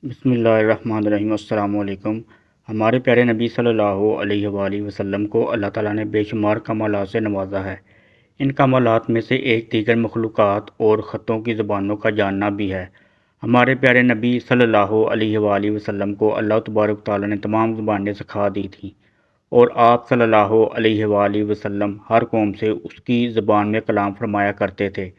بسم اللہ الرحمن الرحیم۔ السلام علیکم۔ ہمارے پیارے نبی صلی اللہ علیہ وآلہ وسلم کو اللہ تعالیٰ نے بے شمار کمالات سے نوازا ہے۔ ان کمالات میں سے ایک دیگر مخلوقات اور خطوں کی زبانوں کا جاننا بھی ہے۔ ہمارے پیارے نبی صلی اللہ علیہ وآلہ وسلم کو اللہ تبارک تعالیٰ نے تمام زبانیں سکھا دی تھیں، اور آپ صلی اللہ علیہ وآلہ وسلم ہر قوم سے اس کی زبان میں کلام فرمایا کرتے تھے۔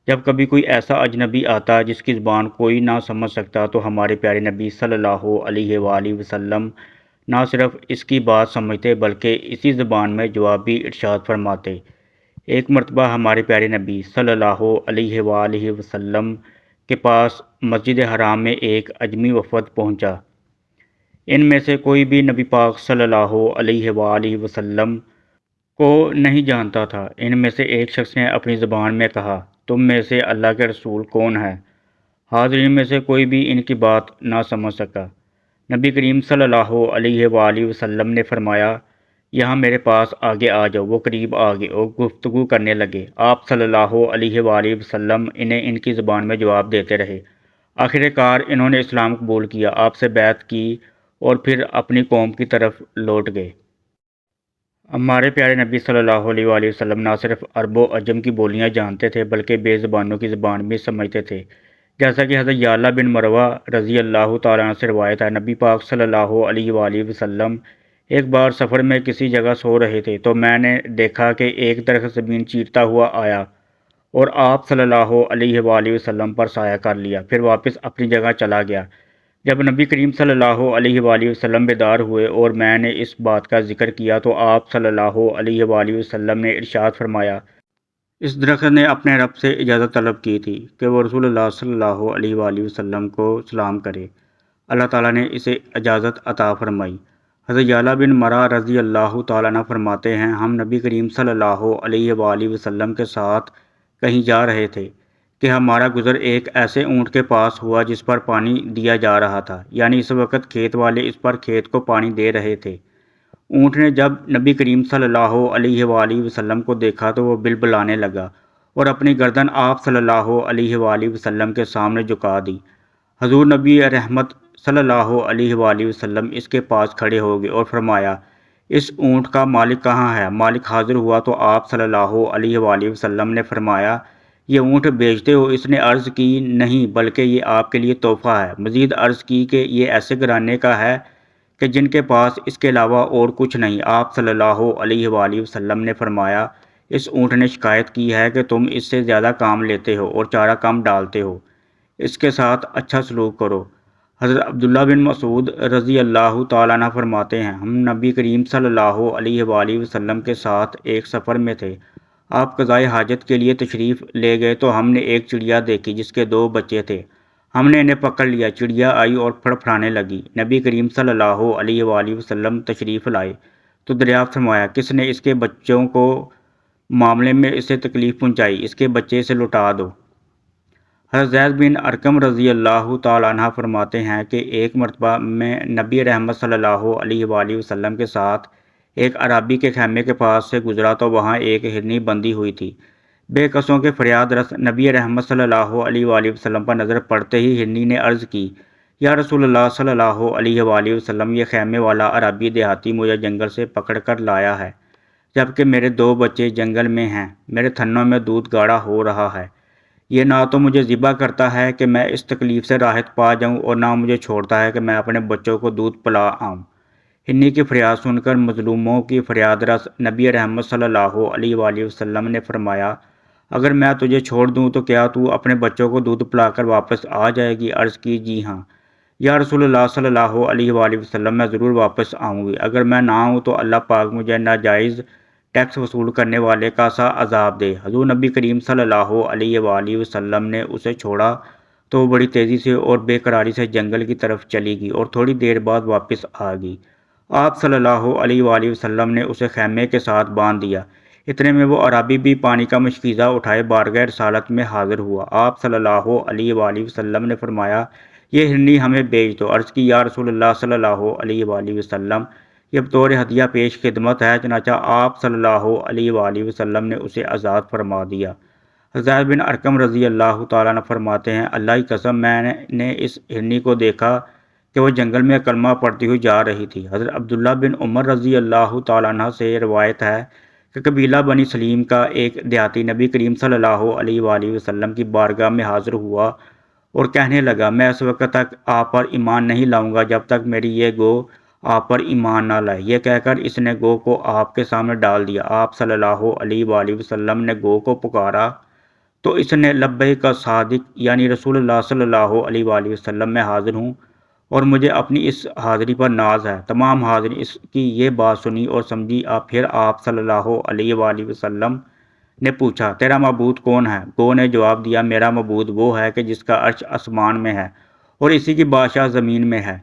جب کبھی کوئی ایسا اجنبی آتا جس کی زبان کوئی نہ سمجھ سکتا تو ہمارے پیارے نبی صلی اللہ علیہ وآلہ وسلم نہ صرف اس کی بات سمجھتے بلکہ اسی زبان میں جواب بھی ارشاد فرماتے۔ ایک مرتبہ ہمارے پیارے نبی صلی اللہ علیہ وآلہ وسلم کے پاس مسجد حرام میں ایک اجمی وفد پہنچا۔ ان میں سے کوئی بھی نبی پاک صلی اللہ علیہ وآلہ وسلم کو نہیں جانتا تھا۔ ان میں سے ایک شخص نے اپنی زبان میں کہا، تم میں سے اللہ کے رسول کون ہے؟ حاضرین میں سے کوئی بھی ان کی بات نہ سمجھ سکا۔ نبی کریم صلی اللہ علیہ وآلہ وسلم نے فرمایا، یہاں میرے پاس آگے آ جاؤ۔ وہ قریب آ گئے اور گفتگو کرنے لگے۔ آپ صلی اللہ علیہ وآلہ وسلم انہیں ان کی زبان میں جواب دیتے رہے۔ آخر کار انہوں نے اسلام قبول کیا، آپ سے بیعت کی اور پھر اپنی قوم کی طرف لوٹ گئے۔ ہمارے پیارے نبی صلی اللہ علیہ وآلہ وسلم نہ صرف عرب و عجم کی بولیاں جانتے تھے بلکہ بے زبانوں کی زبان بھی سمجھتے تھے، جیسا کہ حضرت یعلا بن مروہ رضی اللہ تعالیٰ عنہ سے روایت ہے۔ نبی پاک صلی اللہ علیہ وآلہ وسلم ایک بار سفر میں کسی جگہ سو رہے تھے تو میں نے دیکھا کہ ایک درخت زمین چیرتا ہوا آیا اور آپ صلی اللہ علیہ وآلہ وسلم پر سایہ کر لیا، پھر واپس اپنی جگہ چلا گیا۔ جب نبی کریم صلی اللہ علیہ وآلہ وسلم بیدار ہوئے اور میں نے اس بات کا ذکر کیا تو آپ صلی اللہ علیہ وآلہ وسلم نے ارشاد فرمایا، اس درخت نے اپنے رب سے اجازت طلب کی تھی کہ وہ رسول اللہ صلی اللہ علیہ وآلہ وسلم کو سلام کرے۔ اللہ تعالیٰ نے اسے اجازت عطا فرمائی۔ حضرت یعلا بن مرہ رضی اللہ تعالیٰ عنہ فرماتے ہیں، ہم نبی کریم صلی اللہ علیہ وآلہ وسلم کے ساتھ کہیں جا رہے تھے کہ ہمارا گزر ایک ایسے اونٹ کے پاس ہوا جس پر پانی دیا جا رہا تھا، یعنی اس وقت کھیت والے اس پر کھیت کو پانی دے رہے تھے۔ اونٹ نے جب نبی کریم صلی اللہ علیہ وآلہ وسلم کو دیکھا تو وہ بلبلانے لگا اور اپنی گردن آپ صلی اللہ علیہ وآلہ وسلم کے سامنے جھکا دی۔ حضور نبی رحمت صلی اللہ علیہ وآلہ وسلم اس کے پاس کھڑے ہو گئے اور فرمایا، اس اونٹ کا مالک کہاں ہے؟ مالک حاضر ہوا تو آپ صلی اللہ علیہ وآلہ وسلم نے فرمایا، یہ اونٹ بیچتے ہو؟ اس نے عرض کی، نہیں بلکہ یہ آپ کے لیے تحفہ ہے۔ مزید عرض کی کہ یہ ایسے گھرانے کا ہے کہ جن کے پاس اس کے علاوہ اور کچھ نہیں۔ آپ صلی اللہ علیہ وآلہ وسلم نے فرمایا، اس اونٹ نے شکایت کی ہے کہ تم اس سے زیادہ کام لیتے ہو اور چارہ کم ڈالتے ہو، اس کے ساتھ اچھا سلوک کرو۔ حضرت عبداللہ بن مسعود رضی اللہ تعالیٰ عنہ فرماتے ہیں، ہم نبی کریم صلی اللہ علیہ وآلہ وسلم کے ساتھ ایک سفر میں تھے۔ آپ قضائے حاجت کے لیے تشریف لے گئے تو ہم نے ایک چڑیا دیکھی جس کے 2 بچے تھے۔ ہم نے انہیں پکڑ لیا۔ چڑیا آئی اور پھڑپھڑانے لگی۔ نبی کریم صلی اللہ علیہ وآلہ وسلم تشریف لائے تو دریافت فرمایا، کس نے اس کے بچوں کو معاملے میں اسے تکلیف پہنچائی؟ اس کے بچے اسے لوٹا دو۔ حضرت زید بن ارقم رضی اللہ تعالیٰ عنہ فرماتے ہیں کہ ایک مرتبہ میں نبی رحمت صلی اللہ علیہ وآلہ وسلم کے ساتھ ایک عرابی کے خیمے کے پاس سے گزرا تو وہاں ایک ہرنی بندھی ہوئی تھی۔ بے قصوں کے فریاد رس نبی رحمت صلی اللہ علیہ وآلہ وسلم پر نظر پڑتے ہی ہرنی نے عرض کی، یا رسول اللہ صلی اللہ علیہ وآلہ وسلم، یہ خیمے والا عرابی دیہاتی مجھے جنگل سے پکڑ کر لایا ہے، جبکہ میرے 2 بچے جنگل میں ہیں، میرے تھنوں میں دودھ گاڑھا ہو رہا ہے۔ یہ نہ تو مجھے ذبح کرتا ہے کہ میں اس تکلیف سے راحت پا جاؤں اور نہ مجھے چھوڑتا ہے کہ میں اپنے بچوں کو دودھ پلا آؤں۔ ہرنی کی فریاد سن کر مظلوموں کی فریاد رس نبی رحمت صلی اللہ علیہ وآلہ وسلم نے فرمایا، اگر میں تجھے چھوڑ دوں تو کیا تو اپنے بچوں کو دودھ پلا کر واپس آ جائے گی؟ عرض کی، جی ہاں یا رسول اللہ صلی اللہ علیہ وآلہ وسلم، میں ضرور واپس آؤں گی۔ اگر میں نہ آؤں تو اللہ پاک مجھے ناجائز ٹیکس وصول کرنے والے کا سا عذاب دے۔ حضور نبی کریم صلی اللہ علیہ وآلہ وسلم نے اسے چھوڑا تو وہ بڑی تیزی سے اور بے قراری سے جنگل کی طرف چلی گئی اور تھوڑی دیر بعد واپس آ گئی۔ آپ صلی اللہ علیہ وآلہ وسلم نے اسے خیمے کے ساتھ باندھ دیا۔ اتنے میں وہ عرابی بھی پانی کا مشکیزہ اٹھائے بارگاہ رسالت میں حاضر ہوا۔ آپ صلی اللہ علیہ وآلہ وسلم نے فرمایا، یہ ہرنی ہمیں بیچ دو۔ عرض کی، یا رسول اللہ صلی اللہ علیہ وآلہ وسلم، یہ بطور ہدیہ پیش خدمت ہے۔ چنانچہ آپ صلی اللہ علیہ وآلہ وسلم نے اسے آزاد فرما دیا۔ زید بن ارقم رضی اللہ تعالیٰ عنہ فرماتے ہیں، اللہ کی قسم میں نے اس ہرنی کو دیکھا کہ وہ جنگل میں کلمہ پڑھتی ہوئی جا رہی تھی۔ حضرت عبداللہ بن عمر رضی اللہ تعالیٰ عنہ سے روایت ہے کہ قبیلہ بنی سلیم کا ایک دیہاتی نبی کریم صلی اللہ علیہ وآلہ وسلم کی بارگاہ میں حاضر ہوا اور کہنے لگا، میں اس وقت تک آپ پر ایمان نہیں لاؤں گا جب تک میری یہ گو آپ پر ایمان نہ لائے۔ یہ کہہ کر اس نے گو کو آپ کے سامنے ڈال دیا۔ آپ صلی اللہ علیہ وآلہ وسلم نے گو کو پکارا تو اس نے لبیک صادق یعنی رسول اللہ صلی اللہ علیہ وآلہ وسلم میں حاضر ہوں اور مجھے اپنی اس حاضری پر ناز ہے۔ تمام حاضرین اس کی یہ بات سنی اور سمجھی۔ پھر آپ صلی اللہ علیہ وآلہ وسلم نے پوچھا، تیرا معبود کون ہے؟ گو نے جواب دیا، میرا معبود وہ ہے کہ جس کا عرش آسمان میں ہے اور اسی کی بادشاہ زمین میں ہے،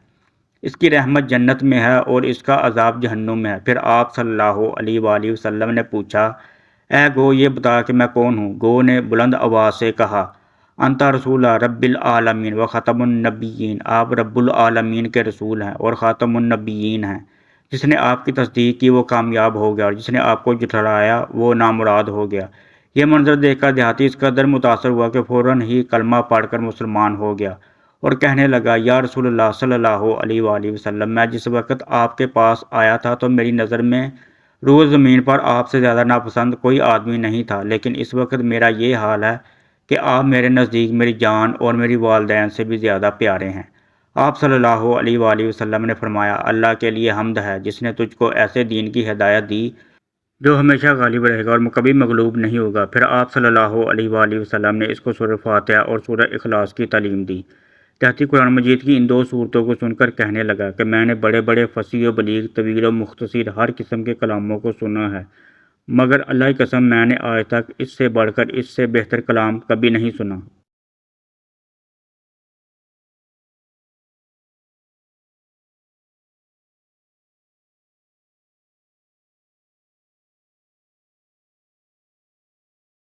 اس کی رحمت جنت میں ہے اور اس کا عذاب جہنم میں ہے۔ پھر آپ صلی اللہ علیہ وآلہ وسلم نے پوچھا، اے گو یہ بتا کہ میں کون ہوں؟ گو نے بلند آواز سے کہا، انت رسول رب العالمین و خاتم النبیین، آپ رب العالمین کے رسول ہیں اور خاتم النبیین ہیں۔ جس نے آپ کی تصدیق کی وہ کامیاب ہو گیا اور جس نے آپ کو جھٹلایا وہ نامراد ہو گیا۔ یہ منظر دیکھ کر دیہاتی اس قدر متاثر ہوا کہ فوراً ہی کلمہ پڑھ کر مسلمان ہو گیا اور کہنے لگا، یا رسول اللہ صلی اللہ علیہ وآلہ وسلم، میں جس وقت آپ کے پاس آیا تھا تو میری نظر میں روز زمین پر آپ سے زیادہ ناپسند کوئی آدمی نہیں تھا، لیکن اس وقت میرا یہ حال ہے کہ آپ میرے نزدیک میری جان اور میری والدین سے بھی زیادہ پیارے ہیں۔ آپ صلی اللہ علیہ وآلہ وسلم نے فرمایا، اللہ کے لیے حمد ہے جس نے تجھ کو ایسے دین کی ہدایت دی جو ہمیشہ غالب رہے گا اور کبھی مغلوب نہیں ہوگا۔ پھر آپ صلی اللہ علیہ وآلہ وسلم نے اس کو سورہ فاتحہ اور سورہ اخلاص کی تعلیم دی۔ دیہاتی قرآن مجید کی ان دو صورتوں کو سن کر کہنے لگا کہ میں نے بڑے بڑے فصیح و بلیغ، طویل و مختصر ہر قسم کے کلاموں کو سنا ہے، مگر اللہ کی قسم میں نے آج تک اس سے بڑھ کر اس سے بہتر کلام کبھی نہیں سنا۔